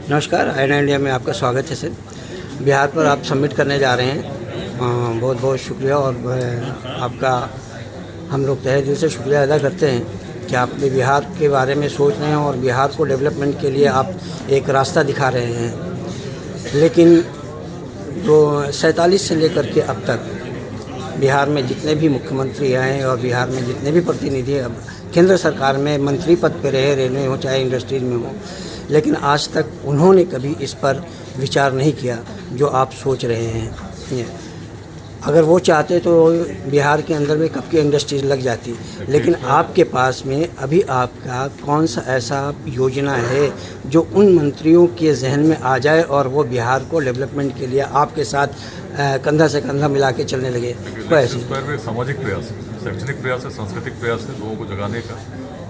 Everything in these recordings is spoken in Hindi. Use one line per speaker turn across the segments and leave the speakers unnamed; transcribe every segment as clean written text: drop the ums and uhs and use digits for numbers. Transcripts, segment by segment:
नमस्कार, आईना इंडिया में आपका स्वागत है सर। बिहार पर आप सबमिट करने जा रहे हैं, बहुत बहुत शुक्रिया। और आपका हम लोग तहे दिल से शुक्रिया अदा करते हैं कि आपने बिहार के बारे में सोच रहे हैं और बिहार को डेवलपमेंट के लिए आप एक रास्ता दिखा रहे हैं। लेकिन जो 47 से लेकर के अब तक बिहार में जितने भी मुख्यमंत्री आए और बिहार में जितने भी प्रतिनिधि अब केंद्र सरकार में मंत्री पद पे रहे, रेलवे हो चाहे इंडस्ट्रीज में हो, लेकिन आज तक उन्होंने कभी इस पर विचार नहीं किया जो आप सोच रहे हैं। अगर वो चाहते तो बिहार के अंदर में कब की इंडस्ट्रीज लग जाती, लेकिन आपके पास में अभी आपका कौन सा ऐसा योजना है जो उन मंत्रियों के जहन में आ जाए और वो बिहार को डेवलपमेंट के लिए आपके साथ कंधा से कंधा मिला के चलने लगे?
सामाजिक प्रयास, शैक्षणिक प्रयास है, सांस्कृतिक प्रयास है, लोगों को जगाने का,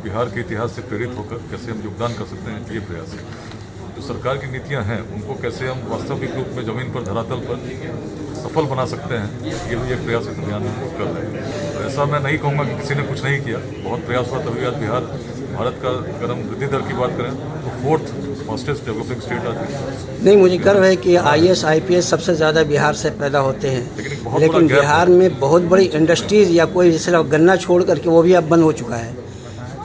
बिहार के इतिहास से प्रेरित होकर कैसे हम योगदान कर सकते हैं, ये प्रयास है। जो सरकार की नीतियां हैं उनको कैसे हम वास्तविक रूप में ज़मीन पर, धरातल पर सफल बना सकते हैं, ये भी एक प्रयास इस अभियान में कर रहे हैं। तो ऐसा मैं नहीं कहूँगा कि किसी ने कुछ नहीं किया, बहुत प्रयास हुआ, तभी आज बिहार भारत का, अगर हम वृद्धि दर की बात करें तो 4th फास्टेस्ट डेवलपिंग स्टेट आज।
नहीं, मुझे गर्व है कि IAS IPS सबसे ज़्यादा बिहार से पैदा होते हैं, लेकिन बिहार में बहुत बड़ी इंडस्ट्रीज़ या कोई जैसे गन्ना छोड़ करके वो भी अब बंद हो चुका है।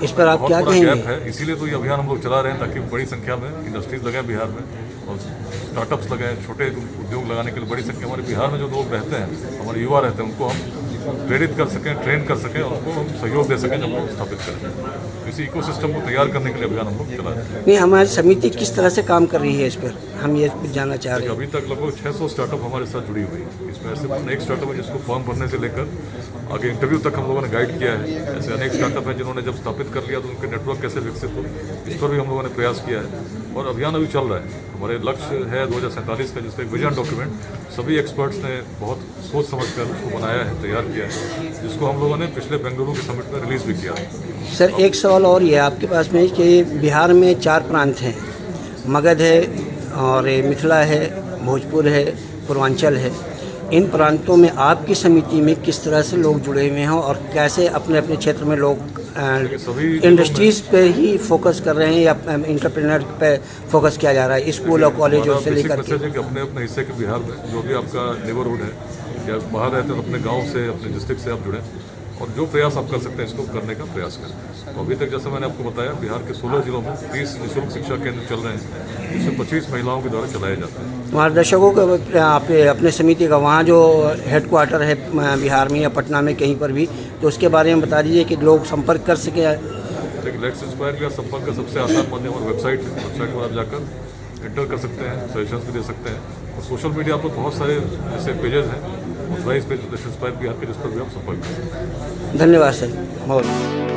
इस पर आप क्या कहेंगे?
इसीलिए तो ये अभियान हम लोग चला रहे हैं ताकि बड़ी संख्या में इंडस्ट्रीज लगाएं बिहार में और स्टार्टअप्स लगाएं, छोटे उद्योग लगाने के लिए बड़ी संख्या हमारे बिहार में जो लोग रहते हैं, हमारे युवा रहते हैं, उनको हम प्रेरित कर सकें, ट्रेन कर सकें और उनको हम सहयोग दे सकें जब लोग स्थापित करें। इसी इकोसिस्टम को तैयार करने के लिए अभियान हम लोग चला रहे हैं।
नहीं, हमारी समिति किस तरह से काम कर रही है इस पर, हम ये जानना चाह रहे हैं।
अभी तक लगभग 600 स्टार्टअप हमारे साथ जुड़ी हुई है। इसमें ऐसे अनेक स्टार्टअप है जिसको फॉर्म भरने से लेकर आगे इंटरव्यू तक हम लोगों ने गाइड किया है। ऐसे अनेक स्टार्टअप हैं जिन्होंने जब स्थापित कर लिया तो उनके नेटवर्क कैसे विकसित हो, इस पर भी हम लोगों ने प्रयास किया है और अभियान अभी चल रहा है। हमारे लक्ष्य है 2047 का, जिसका एक विजन डॉक्यूमेंट सभी एक्सपर्ट्स ने बहुत सोच समझ कर उसको बनाया है, तैयार किया है, जिसको हम लोगों ने पिछले बेंगलुरु के समिट में रिलीज़ भी किया।
सर, एक सवाल और ये आपके पास में कि बिहार में 4 प्रांत हैं, मगध है और मिथिला है, भोजपुर है, पूर्वांचल है। इन प्रांतों में आपकी समिति में किस तरह से लोग जुड़े हुए हैं और कैसे अपने अपने क्षेत्र में लोग इंडस्ट्रीज पे ही फोकस कर रहे हैं या एंटरप्रेन्योर पे फोकस किया जा रहा है, स्कूल और कॉलेजों से लेकर के?
अपने अपने हिस्से के बिहार में जो भी आपका नेबरहुड है या बाहर रहते हैं, अपने गांव से, अपने डिस्ट्रिक्ट से आप जुड़े और जो प्रयास आप कर सकते हैं इसको करने का प्रयास करें। तो अभी तक जैसे मैंने आपको बताया, बिहार के 16 जिलों में 30 निःशुल्क शिक्षा केंद्र चल रहे हैं, जिससे 25 महिलाओं के द्वारा चलाए जाते हैं।
हमारे दर्शकों का आप अपने समिति का वहाँ जो हेडक्वार्टर है बिहार में या पटना में कहीं पर भी, तो उसके बारे में बता दीजिए कि लोग संपर्क कर सके।
लेकिन लेट्स इंस्पायर का संपर्क का सबसे आसान माध्यम और वेबसाइट पर आप जाकर एंटर कर सकते हैं, सजेशंस भी दे सकते हैं और सोशल मीडिया पर बहुत सारे ऐसे पेजेस हैं, authorise page let's inspire Bihar के, जिस पर भी आप संपर्क कर सकते हैं।
धन्यवाद सर, बहुत।